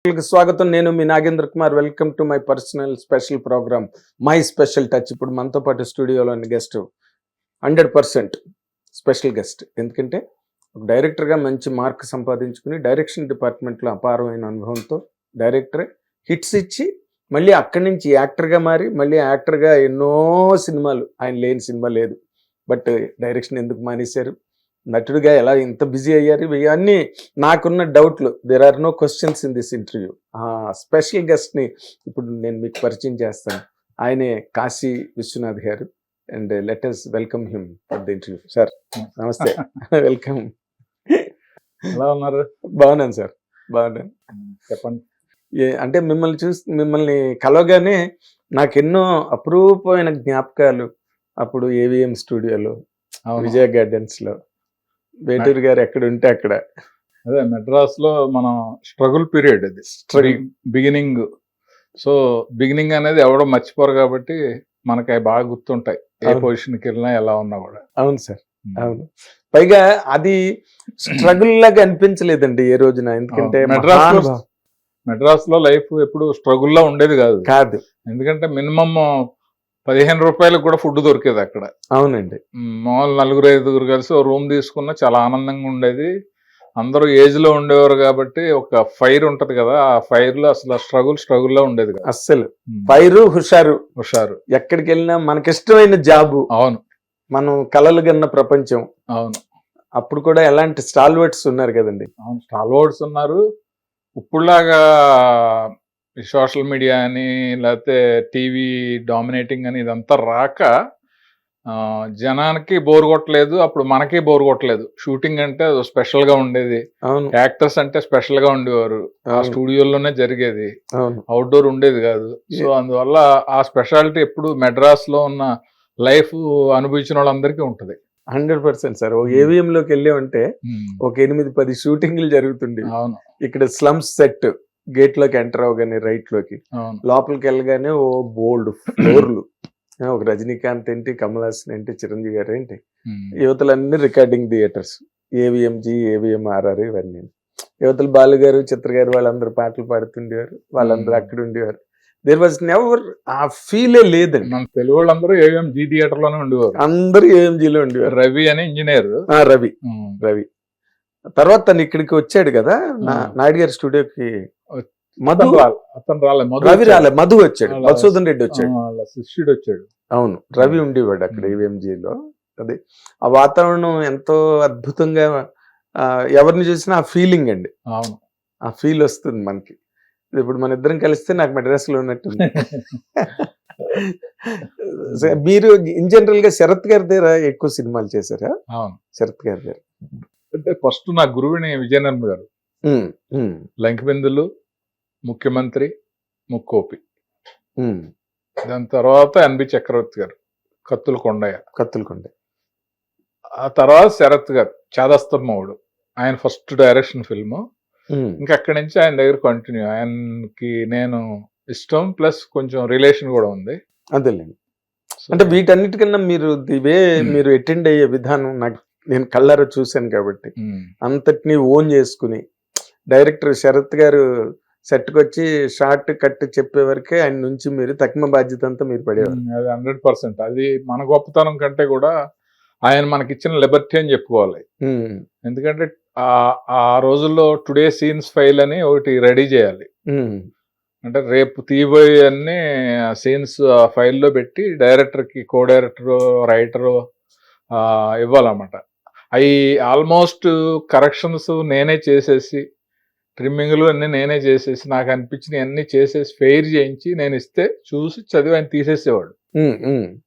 స్వాగతం. నేను మీ Nagendra Kumar. Welcome to my personal special programme my special touch. ఇప్పుడు మనతో పాటు స్టూడియోలోని గెస్ట్ 100% స్పెషల్ గెస్ట్. ఎందుకంటే ఒక డైరెక్టర్గా మంచి మార్క్ సంపాదించుకుని డైరెక్షన్ డిపార్ట్మెంట్లో అపారమైన అనుభవంతో డైరెక్టరే హిట్స్ ఇచ్చి మళ్ళీ అక్కడి నుంచి యాక్టర్గా మారి మళ్ళీ యాక్టర్గా ఎన్నో సినిమాలు, ఆయన లేని సినిమా లేదు. బట్ డైరెక్షన్ ఎందుకు మానేశారు, నటుడిగా ఎలా ఇంత బిజీ అయ్యారు, ఇవన్నీ నాకున్న డౌట్లు. There are no questions in this interview. Special గెస్ట్ని ఇప్పుడు నేను మీకు పరిచయం చేస్తాను. ఆయనే కాశీ విశ్వనాథ్ గారు. And let us welcome him for the interview. Sir నమస్తే. వెల్కమ్. ఎలా ఉన్నారు? బాగున్నాను సార్, బాగున్నాను. చెప్పండి. అంటే మిమ్మల్ని కలవగానే నాకెన్నో అపురూపమైన జ్ఞాపకాలు. అప్పుడు ఏవిఎం స్టూడియోలో, విజయ గార్డెన్స్లో వేటూరు గారు ఎక్కడ ఉంటే అక్కడ. అదే మెడ్రాస్ లో మనం స్ట్రగుల్ పీరియడ్, అది బిగినింగ్. సో బిగినింగ్ అనేది ఎవడో మర్చిపోరు కాబట్టి మనకి అవి బాగా గుర్తుంటాయి, ఏ పొజిషన్కి వెళ్ళినా ఎలా ఉన్నా కూడా. అవును సార్, అవును. పైగా అది స్ట్రగుల్ లాగా అనిపించలేదండి ఏ రోజున. ఎందుకంటే మెడ్రాస్ లో లైఫ్ ఎప్పుడు స్ట్రగుల్ లా ఉండేది కాదు. ఎందుకంటే మినిమం 15 రూపాయలకు కూడా ఫుడ్ దొరికేది అక్కడ. అవునండి. మామూలు 4-5 కలిసి ఓ రూమ్ తీసుకున్న చాలా ఆనందంగా ఉండేది. అందరూ ఏజ్ లో ఉండేవారు కాబట్టి ఒక ఫైర్ ఉంటది కదా, ఆ ఫైర్ లో అసలు స్ట్రగుల్ లో ఉండేది కదా అస్సలు. ఫైర్ హుషారు ఎక్కడికి వెళ్ళినా మనకిష్టమైన జాబు. అవును. మనం కలలు గన్న ప్రపంచం. అవును. అప్పుడు కూడా ఎలాంటి స్టాల్వర్డ్స్ ఉన్నారు కదండి. అవును, స్టాల్వర్డ్స్ ఉన్నారు. ఇప్పుడులాగా ఈ సోషల్ మీడియా అని లేకపోతే టీవీ డామినేటింగ్ అని ఇదంతా రాక జనానికి బోర్ కొట్టలేదు, అప్పుడు మనకి బోర్ కొట్టలేదు. షూటింగ్ అంటే స్పెషల్ గా ఉండేది, యాక్టర్స్ అంటే స్పెషల్ గా ఉండేవారు, ఆ స్టూడియోలోనే జరిగేది, అవుట్డోర్ ఉండేది కాదు. సో అందువల్ల ఆ స్పెషాలిటీ ఎప్పుడు మెడ్రాస్ లో ఉన్న లైఫ్ అనుభవించిన వాళ్ళందరికీ ఉంటది. 100% సార్. ఏవిఎం లోకి వెళ్ళామంటే ఒక 8-10 షూటింగ్లు జరుగుతుంది. ఇక్కడ స్లమ్స్ సెట్, గేట్ లోకి ఎంటర్ అవగానే రైట్ లోకి, లోపలికి వెళ్ళగానే ఓ బోల్డ్ ఫ్లోర్లు. ఒక రజనీకాంత్ ఏంటి, కమల్ హాసన్ ఏంటి, చిరంజీవి గారు ఏంటి, యువతలన్నీ రికార్డింగ్ థియేటర్స్, ఏవిఎంజీ, ఏవిఎంఆర్ఆర్, ఇవన్నీ. యువతలు బాలు గారు, చిత్ర గారు వాళ్ళందరూ పాటలు పాడుతుండేవారు, వాళ్ళందరూ అక్కడ ఉండేవారు. దేర్ వాజ్ నెవర్ ఆ ఫీలే లేదండి. మన తెలుగు వాళ్ళందరూ ఏవిఎంజీ థియేటర్ లోనే ఉండేవారు. అందరూ ఏవిఎంజీలో ఉండేవారు. రవి అని ఇంజనీర్, రవి తర్వాత తను ఇక్కడికి వచ్చాడు కదా నాయుడు గారి స్టూడియోకి. రవి రాలే, మధు వచ్చాడు, మధుసూదన్ రెడ్డి వచ్చాడు, శిష్యుడు వచ్చాడు. అవును, రవి ఉండేవాడు అక్కడ ఏవిఎంజీలో. అదే ఆ వాతావరణం ఎంతో అద్భుతంగా, ఎవరిని చూసినా ఆ ఫీలింగ్ అండి. అవును, ఆ ఫీల్ వస్తుంది మనకి. ఇప్పుడు మన ఇద్దరం కలిస్తే నాకు మెడ్రాస్ లో ఉన్నట్టుంది. మీరు ఇన్ జనరల్ గా శరత్ గారి దగ్గర ఎక్కువ సినిమాలు చేశారా? అవును, శరత్ గారి దగ్గర అంటే ఫస్ట్ నా గురువుని విజయనగరం గారు. లంకిబిందులు, ముఖ్యమంత్రి, ముక్కోపి. దాని తర్వాత ఎన్బి చక్రవర్తి గారు, కత్తుల కొండయ్య. ఆ తర్వాత శరత్ గారు, చాదస్తమ్మవుడు, ఆయన ఫస్ట్ డైరెక్షన్ ఫిల్మ్. ఇంకా అక్కడి నుంచి ఆయన దగ్గర కంటిన్యూ. ఆయనకి నేను ఇష్టం ప్లస్ కొంచెం రిలేషన్ కూడా ఉంది. అదేలేండి. అంటే వీటన్నిటికన్నా మీరు అటెండ్ అయ్యే విధానం నాకు, నేను కళ్ళారా చూశాను కాబట్టి, అంతటినీ ఓన్ చేసుకుని డైరెక్టర్ శరత్ గారు సెట్కి వచ్చి షార్ట్ కట్ చెప్పే వరకే ఆయన నుంచి మీరు తక్కువ బాధ్యత అంతా మీరు పడేవారు. అది 100%. అది మన గొప్పతనం కంటే కూడా ఆయన మనకిచ్చిన లిబర్టీ అని చెప్పుకోవాలి. ఎందుకంటే ఆ రోజుల్లో టుడే సీన్స్ ఫైల్ అని ఒకటి రెడీ చేయాలి. అంటే రేపు తీయబోయే అన్ని సీన్స్ ఫైల్లో పెట్టి డైరెక్టర్కి, కో డైరెక్టరు, రైటరు ఇవ్వాలన్నమాట. అవి ఆల్మోస్ట్ కరెక్షన్స్ నేనే చేసేసి, ట్రిమ్మింగ్లు అన్నీ నేనే చేసేసి, నాకు అనిపించిన అన్ని చేసేసి ఫెయిర్ చేయించి నేను ఇస్తే చూసి చదివి ఆయన తీసేసేవాడు.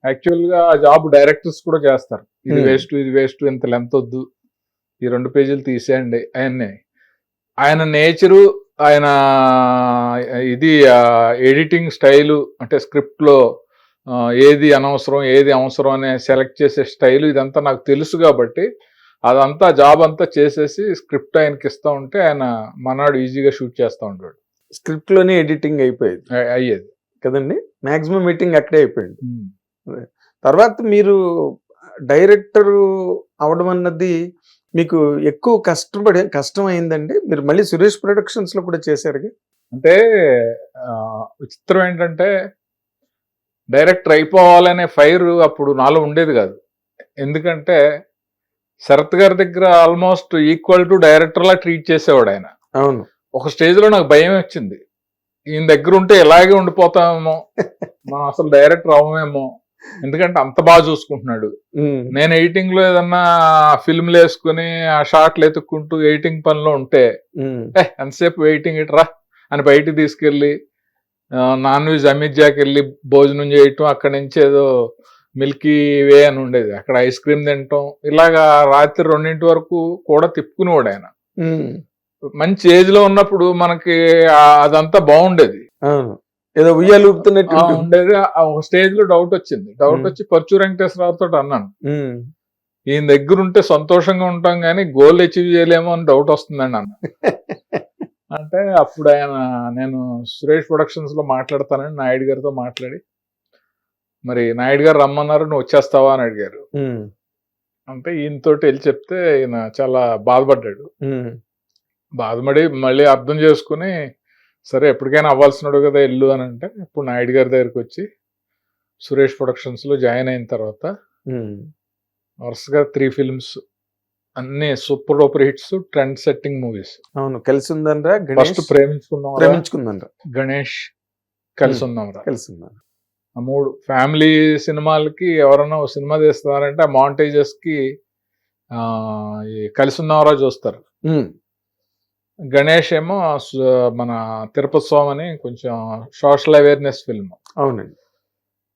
యాక్చువల్గా ఆ జాబ్ డైరెక్టర్స్ కూడా చేస్తారు. ఇది వేస్ట్, ఇంత లెంత్ వద్దు, ఈ 2 పేజీలు తీసేయండి. ఆయన నేచరు, ఆయన ఇది ఎడిటింగ్ స్టైలు, అంటే స్క్రిప్ట్లో ఏది అనవసరం ఏది అవసరం అనే సెలెక్ట్ చేసే స్టైలు, ఇదంతా నాకు తెలుసు కాబట్టి అదంతా జాబ్ అంతా చేసేసి స్క్రిప్ట్ ఆయనకి ఇస్తా ఉంటే ఆయన మనాడు ఈజీగా షూట్ చేస్తూ ఉంటాడు. స్క్రిప్ట్ లోనే ఎడిటింగ్ అయ్యేది కదండి. మాక్సిమం మీటింగ్ అక్కడే అయిపోయింది. తర్వాత మీరు డైరెక్టర్ అవడం అన్నది మీకు ఎక్కువ కష్టం అయిందండి? మీరు మళ్ళీ సురేష్ ప్రొడక్షన్స్ లో కూడా చేశారు. అంటే విచిత్రం ఏంటంటే డైరెక్టర్ అయిపోవాలనే ఫైర్ అప్పుడు నాలో ఉండేది కాదు. ఎందుకంటే శరత్ గారి దగ్గర almost equal to director law treat చేసేవాడు ఆయన. అవును. ఒక స్టేజ్ లో నాకు భయం వచ్చింది, ఈయన దగ్గర ఉంటే ఇలాగే ఉండిపోతామేమో, మనం అసలు డైరెక్టర్ అవ్వమేమో, ఎందుకంటే అంత బాగా చూసుకుంటున్నాడు. నేను ఎడిటింగ్ లో ఏదన్నా ఫిల్మ్లు వేసుకుని ఆ షాట్లు ఎత్తుక్కుంటూ ఎడిటింగ్ పనిలో ఉంటే ఎంతసేపు ఎడిటింగ్ ఇట్రా అని బయటికి తీసుకెళ్లి నాన్ వెజ్ అమిత్జాకి వెళ్ళి భోజనం చేయటం, అక్కడి నుంచి ఏదో మిల్కీ వే అని ఉండేది, అక్కడ ఐస్ క్రీమ్ తినటం, ఇలాగా రాత్రి 2 వరకు కూడా తిప్పుకునేవాడు ఆయన. మంచి ఏజ్ లో ఉన్నప్పుడు మనకి అదంతా బాగుండేది, ఏదో ఉయ్యాలు ఊపుతున్నట్టు ఉండేది. ఒక స్టేజ్ లో డౌట్ వచ్చి పర్చూరు వెంకటేశ్వరరావుతో అన్నాను, ఈయన దగ్గర ఉంటే సంతోషంగా ఉంటాం కానీ గోల్ అచీవ్ చేయలేమో అని డౌట్ వస్తుందండి అన్న. అంటే అప్పుడు నేను సురేష్ ప్రొడక్షన్స్ లో మాట్లాడతానని నాయుడు గారితో మాట్లాడి, మరి నాయుడు గారు రమ్మన్నారు, నువ్వు వచ్చేస్తావా అని అడిగారు. అంటే ఈయనతోటి వెళ్ళి చెప్తే ఈయన చాలా బాధపడ్డాడు. బాధపడి మళ్ళీ అర్థం చేసుకుని, సరే ఎప్పటికైనా అవ్వాల్సినాడు కదా వెళ్ళు అని అంటే, ఇప్పుడు నాయుడు గారి దగ్గరికి వచ్చి సురేష్ ప్రొడక్షన్స్ లో జాయిన్ అయిన తర్వాత వరుసగా 3 ఫిల్మ్స్ అన్ని super duper hits, trend setting movies. అవును. కలిసి ఉందంరా, ఫస్ట్ ప్రేమించుకుందాం, గణేష్, కలిసి ఉందాంరా. 3 ఫ్యామిలీ సినిమాలకి ఎవరన్నా సినిమా తీస్తున్నారంటే ఆ మాంటేజెస్ కి కలిసి ఉందాంరా చూస్తారు. గణేష్ ఏమో మన తిరుపతి స్వామి అని కొంచెం సోషల్ అవేర్నెస్ ఫిల్మ్. అవునండి.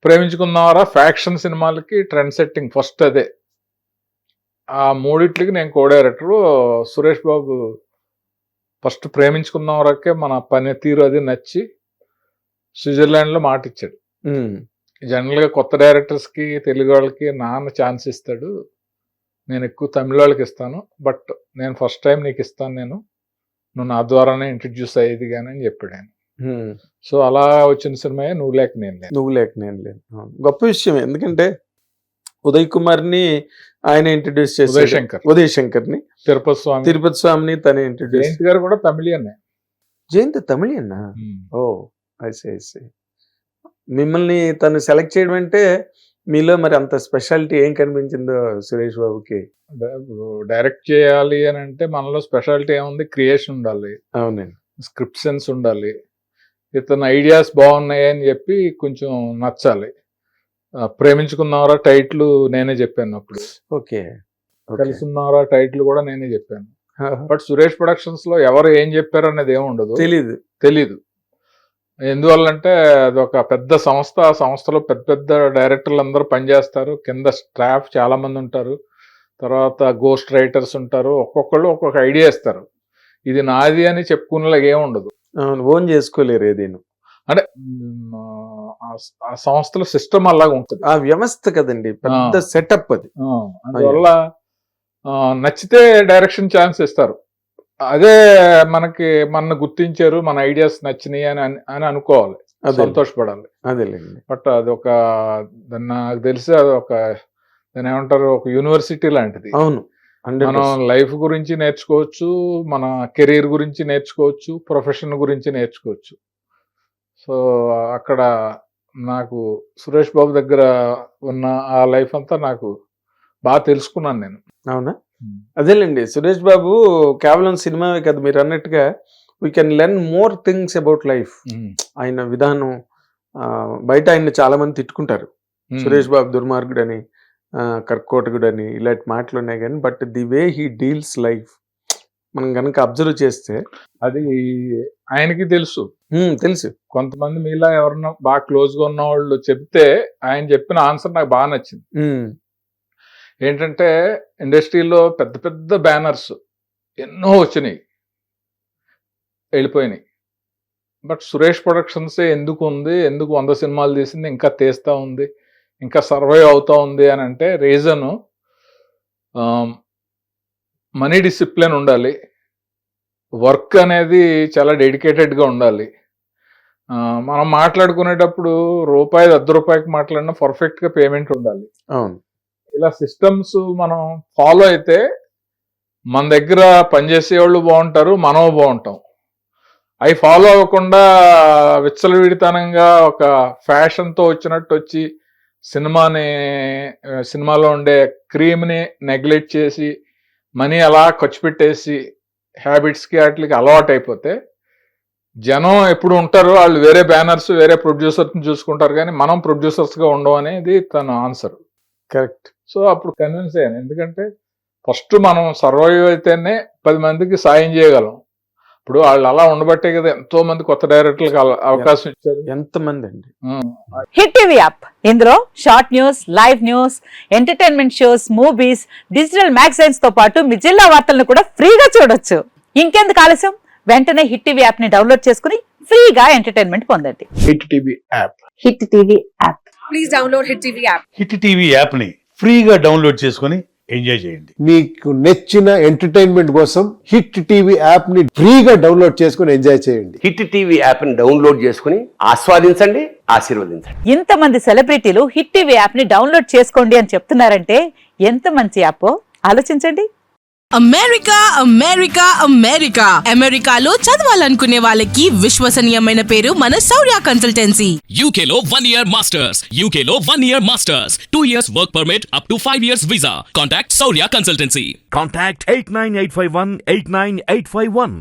ప్రేమించుకుందాంరా ఫ్యాక్షన్ సినిమాలకి ట్రెండ్ సెట్టింగ్ ఫస్ట్ అదే. ఆ 3 నేను co director. Suresh Babu first ప్రేమించుకుందాంరాకే మన పని తీరు అది నచ్చి స్విట్జర్లాండ్ లో మాట ఇచ్చాడు. జనరల్ గా కొత్త డైరెక్టర్స్ కి తెలుగు వాళ్ళకి నాన్న ఛాన్స్ ఇస్తాడు, నేను ఎక్కువ తమిళ వాళ్ళకి ఇస్తాను, బట్ నేను ఫస్ట్ టైం నీకు ఇస్తాను, నువ్వు నా ద్వారానే ఇంట్రడ్యూస్ అయ్యేది కానీ అని చెప్పాడు ఆయన. సో అలా వచ్చిన సినిమా నువ్వు లేక నేను లేను. గొప్ప విషయం. ఎందుకంటే ఉదయ్ కుమార్ ని ఆయన ఇంట్రడ్యూస్ చేశారు, ఉదయ్ శంకర్ ని, తిరుపతి స్వామిని తనే ఇంట్రడ్యూస్. జయంత్ గారు కూడా తమిళియన్. జయంత్ తమిళియన్నా? ఓ ఐసీ. మిమ్మల్ని తను సెలెక్ట్ చేయడం అంటే మీలో మరి అంత స్పెషాలిటీ ఏం కనిపించిందో సురేష్ బాబుకి? డైరెక్ట్ చేయాలి అని అంటే మనలో స్పెషాలిటీ ఏముంది, క్రియేషన్ ఉండాలి, అవునండి, స్క్రిప్ట్ సెన్స్ ఉండాలి, ఇతను ఐడియాస్ బాగున్నాయి అని చెప్పి కొంచెం నచ్చాలి. ప్రేమించుకున్నారా టైటిల్ నేనే చెప్పాను అప్పుడు, ఓకే, కలిసి ఉన్నారా టైటిల్ కూడా నేనే చెప్పాను. బట్ సురేష్ ప్రొడక్షన్స్ లో ఎవరు ఏం చెప్పారు అనేది ఏముండదు, తెలీదు. ఎందువల్లంటే అదొక పెద్ద సంస్థ, ఆ సంస్థలో పెద్ద పెద్ద డైరెక్టర్లు అందరూ పనిచేస్తారు, కింద స్టాఫ్ చాలా మంది ఉంటారు, తర్వాత గోస్ట్ రైటర్స్ ఉంటారు, ఒక్కొక్కళ్ళు ఒక్కొక్క ఐడియా ఇస్తారు. ఇది నాది అని చెప్పుకునేలాగా ఏముండదు, ఓన్ చేసుకోలేరు ఏదైనా. అంటే ఆ సంస్థలో సిస్టమ్ అలాగా ఉంటుంది, ఆ వ్యవస్థ కదండి, పెద్ద సెటప్ అది. అందువల్ల నచ్చితే డైరెక్షన్ ఛాన్స్ ఇస్తారు, అదే మన గుర్తించారు, మన ఐడియాస్ నచ్చినాయి అని అనుకోవాలి, సంతోషపడాలి. అదేలేండి. బట్ అదొక నాకు తెలిసి అదొక దాని ఏమంటారు, ఒక యూనివర్సిటీ లాంటిది. అవును, మనం లైఫ్ గురించి నేర్చుకోవచ్చు, మన కెరీర్ గురించి నేర్చుకోవచ్చు, ప్రొఫెషన్ గురించి నేర్చుకోవచ్చు. సో అక్కడ నాకు సురేష్ బాబు దగ్గర ఉన్న ఆ లైఫ్ అంతా నాకు బాగా తెలుసుకున్నాను నేను. అవునా? అదేలేండి, సురేష్ బాబు కేవలం సినిమావే కదా, మీరు అన్నట్టుగా we can learn more things about life. ఆయన విధానం, బయట ఆయన చాలా మంది తిట్టుకుంటారు, సురేష్ బాబు దుర్మార్గుడు అని, కర్కోటకుడు అని, ఇలాంటి మాటలు ఉన్నాయి కానీ, but the way he deals life మనం కనుక అబ్జర్వ్ చేస్తే అది ఆయనకి తెలుసు. కొంతమంది మీలా ఎవరన్నా బాగా క్లోజ్ గా ఉన్న వాళ్ళు చెప్తే ఆయన చెప్పిన ఆన్సర్ నాకు బాగా నచ్చింది. ఏంటంటే ఇండస్ట్రీలో పెద్ద పెద్ద బ్యానర్స్ ఎన్నో వచ్చినాయి, వెళ్ళిపోయినాయి, బట్ సురేష్ ప్రొడక్షన్సే ఎందుకు ఉంది, ఎందుకు 100 సినిమాలు తీసింది, ఇంకా తీస్తూ ఉంది, ఇంకా సర్వైవ్ అవుతా ఉంది అని అంటే రీజను మనీ డిసిప్లిన్ ఉండాలి, వర్క్ అనేది చాలా డెడికేటెడ్గా ఉండాలి. మనం మాట్లాడుకునేటప్పుడు రూపాయి 10 రూపాయకి మాట్లాడినా పర్ఫెక్ట్గా పేమెంట్ ఉండాలి. అవును, ఇలా సిస్టమ్స్ మనం ఫాలో అయితే మన దగ్గర పనిచేసే వాళ్ళు బాగుంటారు, మనం బాగుంటాం. అవి ఫాలో అవ్వకుండా విచ్చలవిడితనంగా ఒక ఫ్యాషన్తో వచ్చినట్టు వచ్చి సినిమాలో ఉండే క్రీమ్ని నెగ్లెక్ట్ చేసి మనీ అలా ఖర్చు పెట్టేసి హ్యాబిట్స్కి వాటికి అలవాటు అయిపోతే జనం ఎప్పుడు ఉంటారు, వాళ్ళు వేరే బ్యానర్స్ వేరే ప్రొడ్యూసర్స్ని చూసుకుంటారు, కానీ మనం ప్రొడ్యూసర్స్గా ఉండవు అనేది తన ఆన్సర్. కరెక్ట్. సో అప్పుడు కన్విన్స్ అయ్యాను, ఎందుకంటే ఫస్ట్ మనం సర్వైవ్ అయితేనే 10 మందికి సాయం చేయగలం. ఇప్పుడు వాళ్ళు అలా ఉండబట్టే కదా ఎంతో మంది కొత్త డైరెక్టర్లకు అవకాశం ఇచ్చారు. ఎంతమంది అండి. హిట్ టీవీ యాప్, ఇందులో short news, live news, entertainment shows, movies, digital magazines తో పాటు మీ జిల్లా వార్తలను కూడా ఫ్రీగా చూడొచ్చు. ఇంకెందుకు ఆలస్యం, వెంటనే హిట్ టీవీ యాప్ ని డౌన్లోడ్ చేసుకుని ఫ్రీగా ఎంటర్టైన్మెంట్ పొందండి. Hit TV app. Hit TV app. Please download Hit TV app. Hit TV యాప్ని ఫ్రీగా డౌన్లోడ్ చేసుకొని ఎంజాయ్ చేయండి. మీకు నచ్చిన ఎంటర్టైన్మెంట్ కోసం హిట్ టీవీ యాప్ ని ఫ్రీగా డౌన్లోడ్ చేసుకుని ఎంజాయ్ చేయండి. హిట్ టీవీ యాప్ని డౌన్లోడ్ చేసుకుని ఆస్వాదించండి, ఆశీర్వదించండి. ఇంతమంది సెలబ్రిటీలు హిట్ టీవీ యాప్ ని డౌన్లోడ్ చేసుకోండి అని చెప్తున్నారంటే ఎంత మంచి యాప్ ఆలోచించండి. అమెరికా అమెరికా అమెరికా అమెరికాలో చదవాలనుకునే వాళ్ళకి విశ్వసనీయమైన పేరు మన శౌర్య కన్సల్టెన్సీ. UK లో 1 year masters. UK లో 1 year masters. 2 years work permit up to 5 years visa. Contact Saurya Consultancy. Contact 89851 89851.